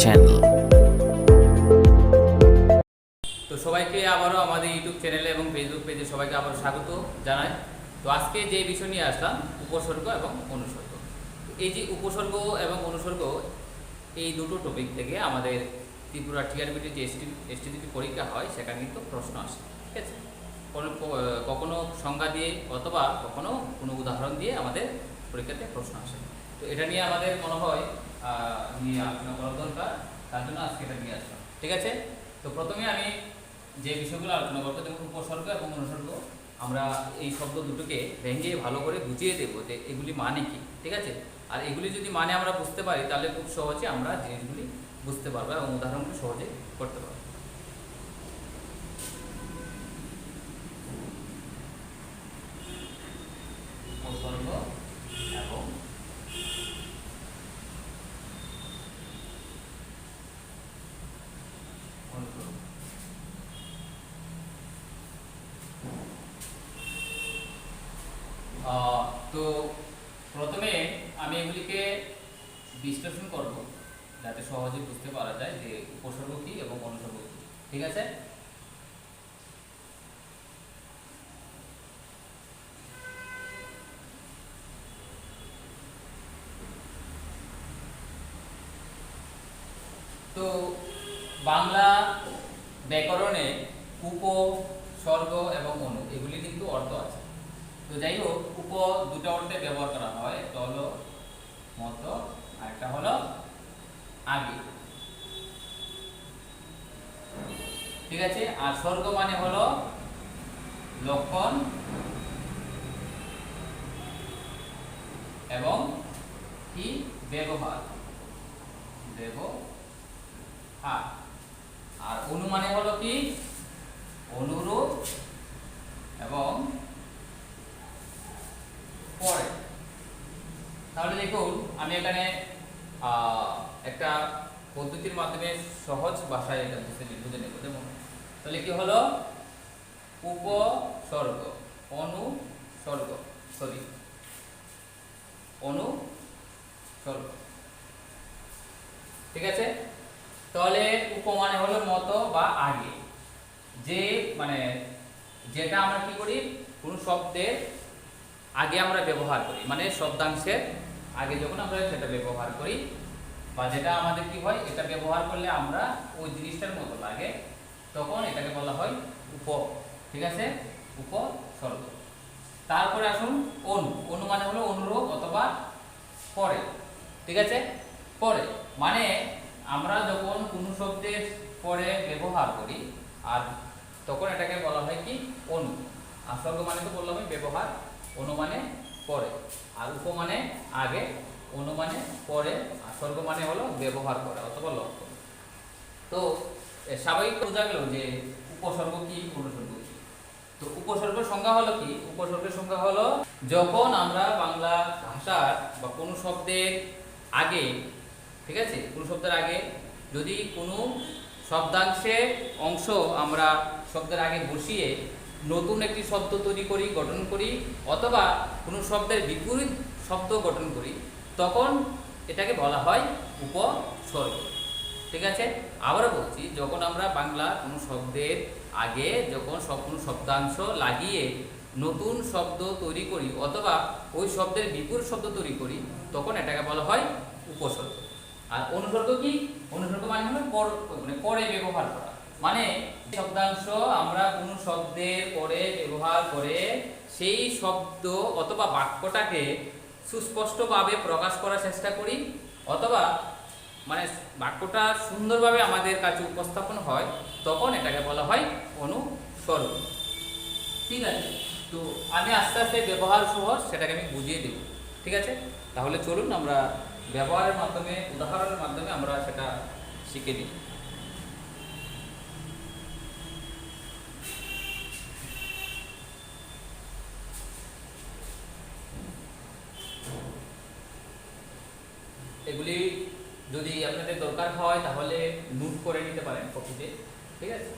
channel. তো সবাইকে আবারও আমাদের ইউটিউব চ্যানেলে এবং ফেসবুক পেজে সবাইকে আবারও স্বাগত জানাই। তো আজকে যে বিষয় নিয়ে আসলাম উপসর্গ এবং অনুসর্গ। এই যে উপসর্গ এবং অনুসর্গ এই দুটো টপিক থেকে আমাদের ত্রিপুরা টিআরবিটি যে এসটিজিটি পরীক্ষা হয় সেখানে কিন্তু প্রশ্ন আসে, ঠিক আছে। কখনো সংজ্ঞা দিয়ে অথবা কখনো কোনো উদাহরণ দিয়ে আমাদের পরীক্ষাতে প্রশ্ন আসে। তো এটা নিয়ে আমাদের মনে হয় নিয়ে আলোচনা করা দরকার, তার জন্য আজকে এটা নিয়ে আসলাম, ঠিক আছে। তো প্রথমে আমি যে বিষয়গুলো আলোচনা করবো, যেমন উপসর্গ এবং অনুসর্গ, আমরা এই শব্দ দুটোকে ভেঙে ভালো করে বুঝিয়ে দেবো যে এগুলি মানে কি, ঠিক আছে। আর এগুলি যদি মানে আমরা বুঝতে পারি তাহলে খুব সহজে আমরা জিনিসগুলি বুঝতে পারবো এবং উদাহরণগুলি সহজে করতে পারবো। উপসর্গ এবং অনুসর্গ। তো প্রথমে আমি এগুলিকে বিশ্লেষণ করব যাতে সহজে বুঝতে পারা যায় যে উপসর্গ কি এবং অনুসর্গ কি, ঠিক আছে। তো বাংলা ব্যাকরণে উপসর্গ এবং অনু এগুলি কিন্তু অর্থ আছে। তো যাই হোক, উপ দুটো অর্থে ব্যবহার করা হয়, একটা হলো মত আর একটা হলো আগে, ঠিক আছে। আর স্বর্গ মানে হলো লক্ষণ এবং কি ব্যবহার। আর অনু মানে হলো কি অনুরূপ এবং পরে। তাহলে দেখুন, আমি এখানে একটা পদ্ধতির মাধ্যমে সহজ ভাষায় এটা বুঝে নেব। যেমন তাহলে কি হলো উপসর্গ অনুসর্গ, ঠিক আছে। তাহলে উপ মানে হলো মত বা আগে, যে মানে যেটা আমরা কি করি কোন শব্দের আগে আমরা ব্যবহার করি, মানে শব্দাংশের আগে যখন আমরা সেটা ব্যবহার করি বা যেটা আমাদের কি হয় এটা ব্যবহার করলে আমরা ওই জিনিসটার মতো লাগে, তখন এটাকে বলা হয় উপ, ঠিক আছে, উপসর্গ। তারপরে আসুন অনু মানে হলো অনুরূপ অথবা পরে, ঠিক আছে। পরে মানে আমরা যখন কোনো শব্দের পরে ব্যবহার করি আর তখন এটাকে বলা হয় কি অনু। আর সর্গ মানে তো বললাম ব্যবহার, অনু মানে পরে, আর উপ মানে আগে, অনু মানে পরে, আর সর্গ মানে হলো ব্যবহার করা অথবা লক্ষণ। তো স্বাভাবিক বোঝা গেল যে উপসর্গ কি অনুসর্গ কি। তো উপসর্গের সংজ্ঞা হলো কি, উপসর্গের সংজ্ঞা হলো যখন আমরা বাংলা ভাষার বা কোনো শব্দের আগে, ঠিক আছে, কোনো শব্দের আগে যদি কোনো শব্দাংশের অংশ আমরা শব্দের আগে বসিয়ে নতুন একটি শব্দ তৈরি করি, গঠন করি, অথবা কোনো শব্দের বিপরীত শব্দ গঠন করি, তখন এটাকে বলা হয় উপসর্গ, ঠিক আছে। আবারও বলছি, যখন আমরা বাংলা কোনো শব্দের আগে যখন কোনো শব্দাংশ লাগিয়ে নতুন শব্দ তৈরি করি অথবা ওই শব্দের বিপরীত শব্দ তৈরি করি, তখন এটাকে বলা হয় উপসর্গ। আর অনুসর্গ কি, অনুসর্গ মানে হলো পরে ব্যবহার করা, মানে শব্দাংশ আমরা কোনো শব্দের পরে ব্যবহার করে সেই শব্দ অথবা বাক্যটাকে সুস্পষ্টভাবে প্রকাশ করার চেষ্টা করি, অথবা মানে বাক্যটা সুন্দরভাবে আমাদের কাছে উপস্থাপন হয়, তখন এটাকে বলা হয় অনুসর্গ, ঠিক আছে। তো আমি আস্তে আস্তে ব্যবহার সহ সেটাকে আমি বুঝিয়ে দেব, ঠিক আছে। তাহলে চলুন আমরা ব্যবহারের মাধ্যমে, উদাহরণের মাধ্যমে আমরা সেটা শিখে নিই। এগুলি যদি আপনাদের দরকার হয় তাহলে নোট করে নিতে পারেন কপিতে, ঠিক আছে।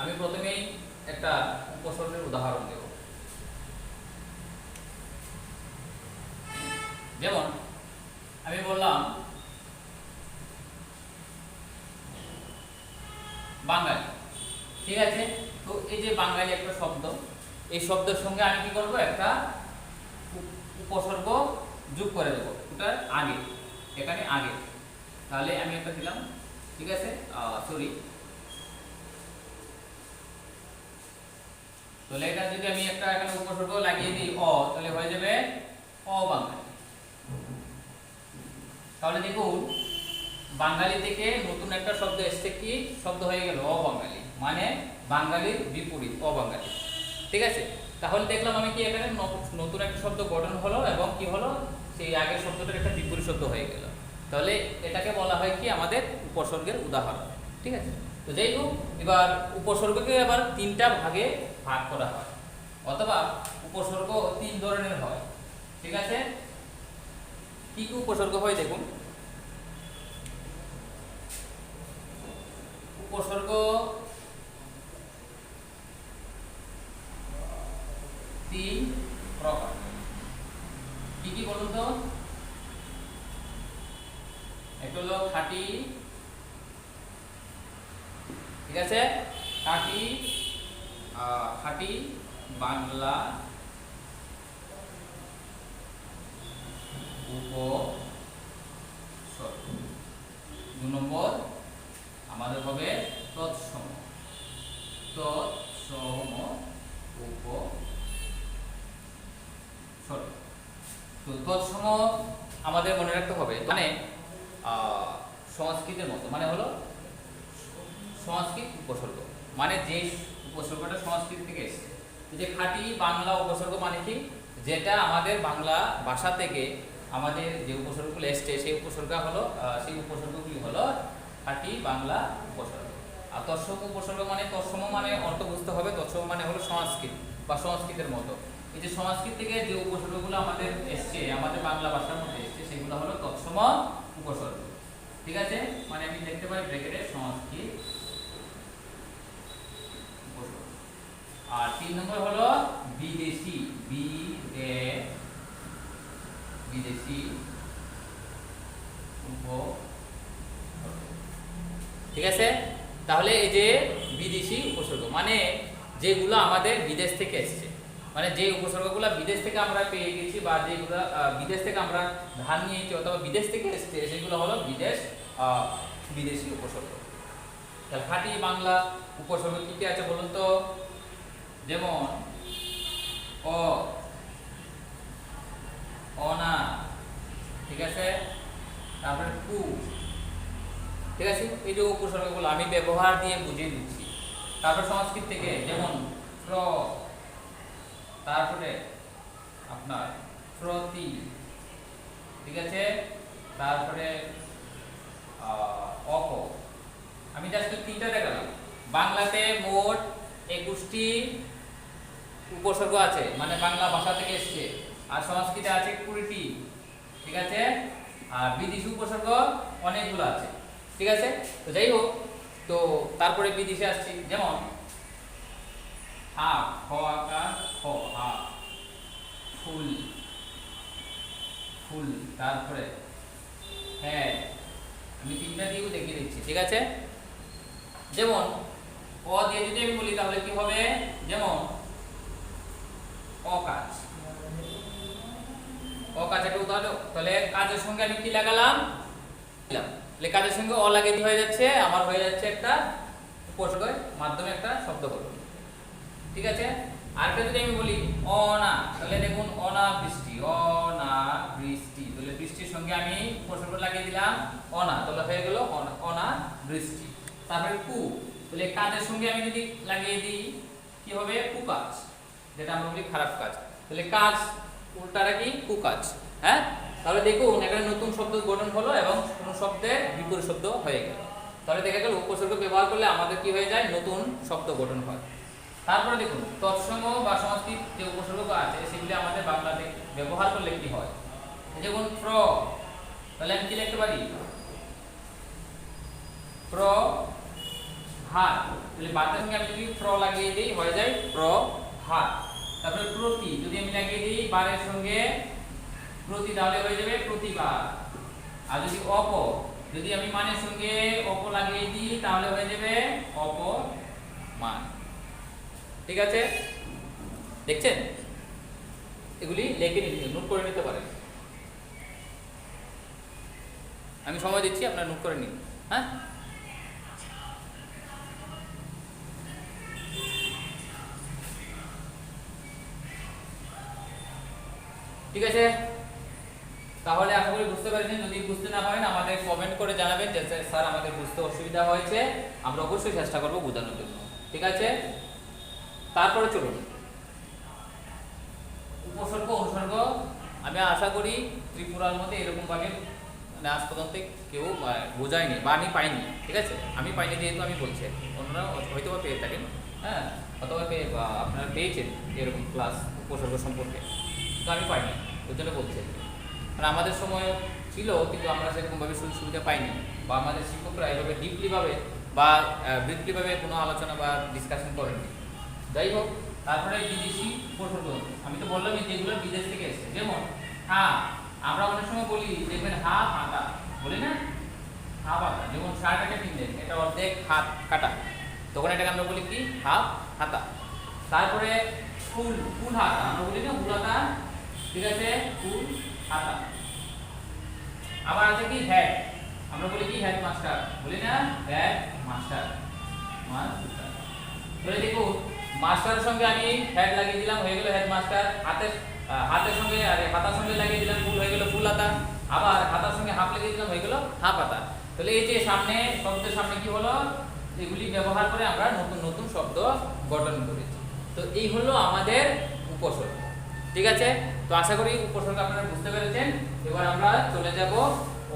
আমি প্রথমেই একটা উপসর্গের উদাহরণ দেব। যেমন বাঙালি। ঠিক আছে, তো এই যে বাঙালি একটা শব্দ, এই শব্দের সঙ্গে আমি কি করব, একটা উপসর্গ যোগ করে দেবো ওটার আগে, এখানে আগে। তাহলে আমি একটা দিলাম, ঠিক আছে, সরি, তাহলে এটা যদি আমি একটা এখানে উপসর্গ লাগিয়ে দিই অ, তাহলে হয়ে যাবে অবাঙালি। তাহলে দেখুন বাঙালি থেকে নতুন একটা শব্দ এসছে, কি শব্দ হয়ে গেল, অবাঙালি, মানে বাঙালির বিপরীত অবাঙালি। ঠিক আছে, তাহলে দেখলাম আমি কি এখানে নতুন একটা শব্দ গঠন হলো এবং কি হলো, সেই আগের শব্দটার একটা বিপরীত শব্দ হয়ে গেল। তাহলে এটাকে বলা হয় কি আমাদের উপসর্গের উদাহরণ। ঠিক আছে, তো যাই হোক, এবার উপসর্গকে আবার তিনটা ভাগে ভাগ করা হয়, অথবা উপসর্গ তিন ধরনের হয়। ঠিক আছে, কি কি উপসর্গ হয় দেখুন। উপসর্গ তিন প্রকার, কি কি বলুন তো? একটা হলো খাঁটি, ঠিক আছে, খাঁটি খাঁটি বাংলা উপসর্গ। 2 নম্বর আমাদের হবে তৎসম, তৎসম উপসর্গ। তো তৎসম আমাদের মনে রাখতে হবে, মানে সংস্কৃতের মতো, মানে হলো সংস্কৃত উপসর্গ, মানে যে উপসর্গটা সংস্কৃত থেকে এসেছে। যে খাঁটি বাংলা উপসর্গ মানে কি, যেটা আমাদের বাংলা ভাষা থেকে আমাদের যে উপসর্গগুলো এসছে সেই উপসর্গগুলি হলো খাঁটি বাংলা উপসর্গ। আর তৎসম উপসর্গ মানে, তৎসম মানে অর্থ বুঝতে হবে, তৎসম মানে হলো সংস্কৃত বা সংস্কৃতের মতো। এই যে সংস্কৃত থেকে যে উপসর্গগুলো আমাদের এসছে, আমাদের বাংলা ভাষার মধ্যে এসছে, সেগুলো হলো তৎসম উপসর্গ। ঠিক আছে, মানে আমি দেখতে পাই ব্র্যাকেটে সংস্কৃত উপসর্গ। আর 3 নম্বর হলো বিদেশি, বিদেশি উপসর্গ। ঠিক আছে, তাহলে এই যে বিদেশি উপসর্গ মানে যেগুলো আমাদের বিদেশ থেকে এসছে, মানে যে উপসর্গগুলো বিদেশ থেকে আমরা পেয়ে গেছি বা যেগুলো বিদেশ থেকে আমরা ধার নিয়েছি অথবা বিদেশ থেকে এসছে, সেগুলো হলো বিদেশি উপসর্গ। তাহলে খাঁটি বাংলা উপসর্গ কি কি আছে বলুন তো? যেমন অ, অনা, ঠিক আছে, তারপরে কু। ঠিক আছে, এই যে উপসর্গগুলো আমি ব্যবহার দিয়ে বুঝিয়ে দিচ্ছি। তারপর সংস্কৃত থেকে যেমন প্র, তারপরে আপনার প্রতি, ঠিক আছে, তারপরে অপ। আমি জাস্ট 3টা দেখালাম। বাংলাতে মোট 21টি উপসর্গ আছে, মানে বাংলা ভাষা থেকে এসছে। আর সংস্কৃতে আছে 20টি। ঠিক আছে, আর বিদেশি উপসর্গ অনেকগুলো আছে। ঠিক আছে, তো যাই হোক, তো তারপরে বিদেশে আসছি, যেমন হা, খ আকার খ, হা, ফুল, ফুল, তারপরে হ্যাঁ, আমি 3টা দিয়েও দেখিয়ে দিচ্ছি। ঠিক আছে, যেমন অ দিয়ে যদি আমি বলি তাহলে কি হবে, যেমন অকাজ, অকাজ একটা উদাহরণ। তাহলে কাজের সঙ্গে আমি কি লাগালাম, তাহলে কাজের সঙ্গে অ লাগিয়ে দিয়ে হয়ে যাচ্ছে, আমার হয়ে যাচ্ছে একটা উপসর্গের মাধ্যমে একটা শব্দ হলো। ঠিক আছে, আরেকটা যদি আমি বলি অনা, তাহলে দেখুন অনাবৃষ্টি, অনাবৃষ্টি, তাহলে বৃষ্টির সঙ্গে আমি উপসর্গ লাগিয়ে দিলাম অনা, তাহলে হয়ে গেল অনাবৃষ্টি। তারপরে কু, তাহলে কাজের সঙ্গে আমি যদি লাগিয়ে দিই কি হবে, কুকাজ, যেটা আমরা বলি খারাপ কাজ। তাহলে কাজ উল্টাটা কি, কুকাজ। হ্যাঁ, তাহলে দেখুন এখানে নতুন শব্দ গঠন হলো এবং কোন শব্দের বিপরীত শব্দ হয়ে গেল। তাহলে দেখা গেল উপসর্গ ব্যবহার করলে আমাদের কি হয়ে যায়, নতুন শব্দ গঠন হয়। তারপরে দেখুন তৎসম বা সংস্কৃত যে উপসর্গ আছে সেগুলি আমাদের বাংলাতে ব্যবহার করলে কি হয়, যেমন প্র, তাহলে আমি কি লিখতে পারি, প্র হাত, তাহলে বাতের সঙ্গে আমি যদি প্র লাগিয়ে দিই হয়ে যায় প্র হাত। তারপরে প্রতি, যদি আমি লাগিয়ে দিই বারের সঙ্গে প্রতি, তাহলে হয়ে যাবে প্রতিবার। আর যদি অপ, যদি আমি মানের সঙ্গে অপ লাগিয়ে দিই তাহলে হয়ে যাবে অপ মান। ঠিক আছে, দেখছেন? এগুলি লিখে নোট করে নিতে পারেন। আমি সময় দিচ্ছি, আপনারা নোট করে নিন। হ্যাঁ, ঠিক আছে। তাহলে আশা করি বুঝতে পেরেছেন। যদি বুঝতে না পারেন আমাদের কমেন্ট করে জানাবেন যে স্যার আমাদের বুঝতে অসুবিধা হয়েছে, আমরা অবশ্যই চেষ্টা করব বোঝানোর জন্য। ঠিক আছে, তারপরে চলুন উপসর্গ অনুসর্গ। আমি আশা করি ত্রিপুরার মধ্যে এরকমভাবে মানে আজ পর্যন্ত কেউ বোঝায়নি বা আমি পাইনি। ঠিক আছে, আমি পাইনি যেহেতু আমি বলছি, অন্যরা হয়তো বা পেয়ে থাকেন, হ্যাঁ, অথবা আপনারা পেয়েছেন এরকম ক্লাস উপসর্গ সম্পর্কে, তো আমি পাইনি, ওই জন্য বলছি। আর আমাদের সময় ছিল কিন্তু আমরা সেরকমভাবে সুযোগ সুবিধা পাইনি, বা আমাদের শিক্ষকরা এভাবে ডিপলিভাবে বা ব্রিফলিভাবে কোনো আলোচনা বা ডিসকাশন করেননি। যাই হোক, তারপরে বিদেশি উপসর্গ আমি তো বললামই যেগুলো বিদেশ থেকে এসেছে। যেমন হ্যাঁ, আমরা অনেক সময় বলি দেখবেন হা হাতা, বলি না হা পাতা। যেমন শার্ট একটা কিনলেন, এটা অর্ধেক হাত কাটা, তখন এটাকে আমরা বলি কি হাফ হাতা। তারপরে ফুল ফুল হাতা আমরা বলি না ফুল হাতা, ঠিক আছে, ফুল হাতা। আবার আছে কি হেড, আমরা বলি কি হেড মাস্টার, বলি না হেড মাস্টার মাস্টার। তাহলে দেখুন মাস্টারের সঙ্গে আমি হেড লাগিয়ে দিলাম, হয়ে গেল হেড মাস্টার। হাতের সঙ্গে আরে হাতার সঙ্গে লাগিয়ে দিলাম ফুল, হয়ে গেল ফুল হাতা। আবার হাতার সঙ্গে হাফ লাগিয়ে দিলাম, হয়ে গেল হাফ হাতা। তাহলে এই যে সামনে শব্দের সামনে কি হলো, এগুলি ব্যবহার করে আমরা নতুন নতুন শব্দ গঠন করেছি। তো এই হলো আমাদের উপসর্গ। ঠিক আছে, তো আশা করি উপসর্গ আপনারা বুঝতে পেরেছেন। এবার আমরা চলে যাব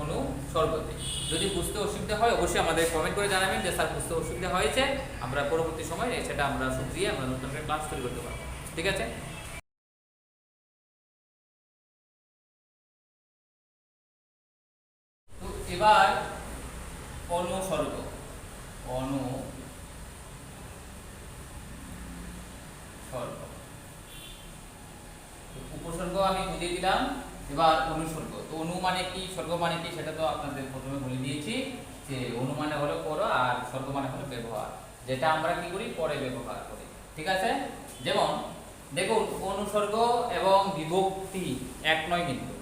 অনুসর্গতে। যদি বুঝতে অসুবিধা হয় অবশ্যই আমাদের কমেন্ট করে জানাবেন যে স্যার বুঝতে অসুবিধা হয়েছে, আমরা পরবর্তী সময় সেটা আমরা শুধরিয়ে আমরা নতুন করে ক্লাস শুরু করতে পারবো। ঠিক আছে, তো এবার অনুসর্গ। অনুসর্গ উপসর্গ আমি বুঝিয়ে দিলাম, এবার অনুসর্গ। তো অনু মানে কি, স্বর্গ মানে কি, সেটা তো আপনাদের প্রথমে বলে দিয়েছি যে অনু মানে হলো পর আর স্বর্গ মানে হলো ব্যবহার, যেটা আমরা কি করি পরে ব্যবহার করি। ঠিক আছে, যেমন দেখুন অনুসর্গ এবং বিভক্তি এক নয় কিন্তু।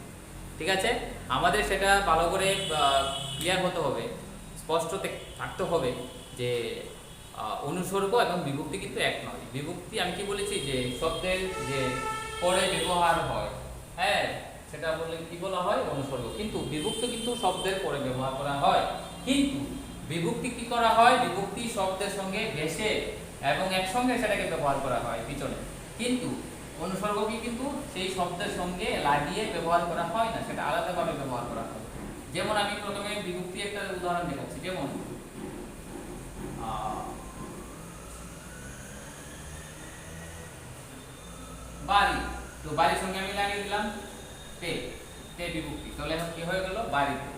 ঠিক আছে, আমাদের সেটা ভালো করে ক্লিয়ার হতে হবে, স্পষ্ট থাকতে হবে যে অনুসর্গ এবং বিভক্তি কিন্তু এক নয়। বিভক্তি আমি কি বলেছি যে শব্দের যে পরে ব্যবহার হয়, হ্যাঁ, সেটা বললে কি বলা হয় অনুসর্গ। কিন্তু বিভক্তি কিন্তু শব্দের পরে ব্যবহার করা হয়। কিন্তু বিভক্তি কি করা হয়, বিভক্তি শব্দের সঙ্গে ঘেঁষে এবং একসঙ্গে সেটাকে ব্যবহার করা হয় পিছনে। কিন্তু অনুসর্গ কি কিন্তু সেই শব্দের সঙ্গে লাগিয়ে ব্যবহার করা হয় না, সেটা আলাদাভাবে ব্যবহার করা হয়। যেমন আমি প্রথমে বিভক্তি একটা উদাহরণ দেখাচ্ছি। যেমন বাড়ি, তো বাড়ির সঙ্গে আমি লাগিয়ে দিলাম তে, তে বিভক্তি, তাহলে কি হয়ে গেল বাড়িতে।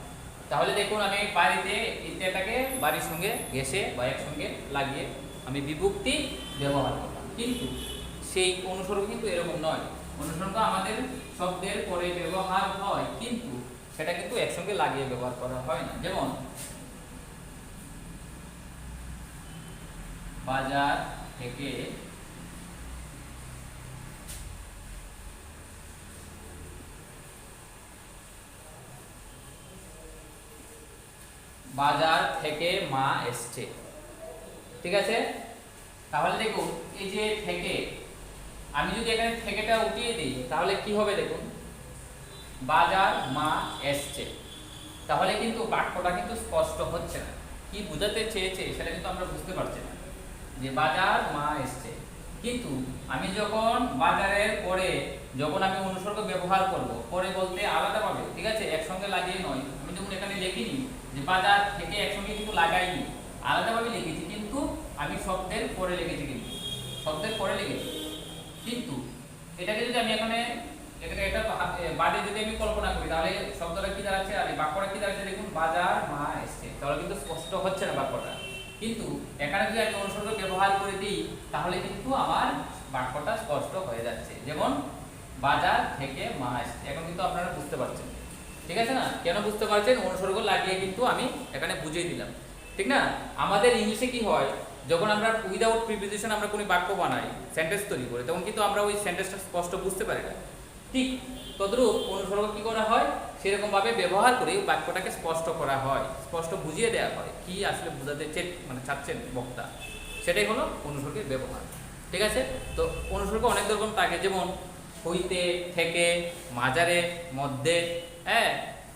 তাহলে দেখুন আমি বাড়িতে ইত্যাটাকে বাড়ির সঙ্গে ঘেঁষে বা একসঙ্গে লাগিয়ে আমি বিভক্তি ব্যবহার করলাম। কিন্তু সেই অনুসর্গ কিন্তু এরকম নয়। অনুসর্গ আমাদের শব্দের পরে ব্যবহার হয়, কিন্তু সেটা কিন্তু একসঙ্গে লাগিয়ে ব্যবহার করা হয় না। যেমন বাজার থেকে বাজার থেকে মা এসছে। ঠিক আছে, তাহলে দেখুন এই যে থেকে, আমি যদি এখানে থেকেটা উঠিয়ে দিই তাহলে কি হবে দেখুন, বাজার মা এসছে। তাহলে কিন্তু বাক্যটা কিন্তু স্পষ্ট হচ্ছে না, কি বোঝাতে চেয়েছে সেটা কিন্তু আমরা বুঝতে পারছি না যে বাজার মা এসছে। কিন্তু আমি যখন বাজারের পরে যখন আমি অনুসর্গ ব্যবহার করব, পরে বলতে আলাদা পাবে, ঠিক আছে, একসঙ্গে লাগিয়ে নয়। আমি যখন এখানে লিখিনি যে বাজার থেকে একসঙ্গে কিন্তু লাগাইনি, আলাদাভাবে লিখেছি, কিন্তু আমি শব্দের পরে লিখেছি, কিন্তু শব্দের পরে লিখেছি। কিন্তু এটাকে যদি আমি এখানে এটা বাদে যদি আমি কল্পনা করি তাহলে শব্দটা কি দাঁড়াচ্ছে আর বাক্যটা কি দাঁড়াচ্ছে দেখুন, বাজার মা এসছে। তাহলে কিন্তু স্পষ্ট হচ্ছে না বাক্যটা। কিন্তু এখানে যদি আমি অনুসর্গ ব্যবহার করে দিই তাহলে কিন্তু আমার বাক্যটা স্পষ্ট হয়ে যাচ্ছে। যেমন বাজার থেকে মা এসছে, এখন কিন্তু আপনারা বুঝতে পারছেন। ঠিক আছে না, কেন বুঝতে পারছেন, অনুসর্গ লাগিয়ে কিন্তু আমি এখানে বুঝিয়ে দিলাম। ঠিক না, আমাদের ইংলিশে কি হয়, যখন আমরা উইদাউট প্রিপোজিশন আমরা কোনো বাক্য বানাই, সেন্টেন্স তৈরি করি, তখন কিন্তু আমরা ওই সেন্টেন্সটা স্পষ্ট বুঝতে পারি না। ঠিক তদ্রূপ অনুসর্গ কি করা হয়, সেরকমভাবে ব্যবহার করে বাক্যটাকে স্পষ্ট করা হয়, স্পষ্ট বুঝিয়ে দেওয়া হয় কি আসলে বোঝাতে চাচ্ছেন বক্তা, সেটাই হলো অনুসর্গের ব্যবহার। ঠিক আছে? তো অনুসর্গ অনেক রকম থাকে, যেমন হইতে, থেকে, মাঝারে, মধ্যে, হ্যাঁ,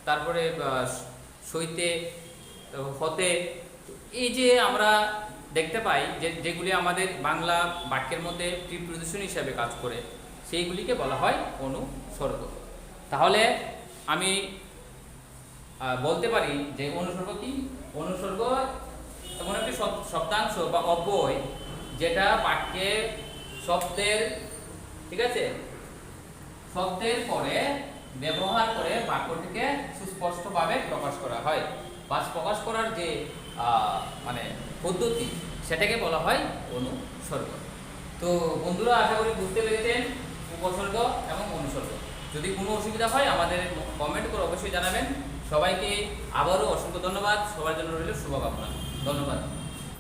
তারপরে সইতে, হতে, এই যে আমরা দেখতে পাই যেগুলি আমাদের বাংলা বাক্যের মধ্যে প্রিপোজিশন হিসাবে কাজ করে, সেইগুলিকে বলা হয় অনুসর্গ। তাহলে আমি বলতে পারি যে অনুসর্গ কি? অনুসর্গ এমন একটি শব্দাংশ বা অব্যয় যেটা বাক্যে শব্দের, ঠিক আছে, শব্দের পরে ব্যবহার করে বাক্যটিকে সুস্পষ্টভাবে প্রকাশ করা হয়, বা প্রকাশ করার যে মানে পদ্ধতি, সেটাকে বলা হয় অনুসর্গ। তো বন্ধুরা, আশা করি বুঝতে পেরেছেন উপসর্গ এবং অনুসর্গ। যদি কোনো অসুবিধা হয় আমাদের কমেন্ট করে অবশ্যই জানাবেন। সবাইকে আবারও অসংখ্য ধন্যবাদ। সবার জন্য রইল শুভকামনা। ধন্যবাদ।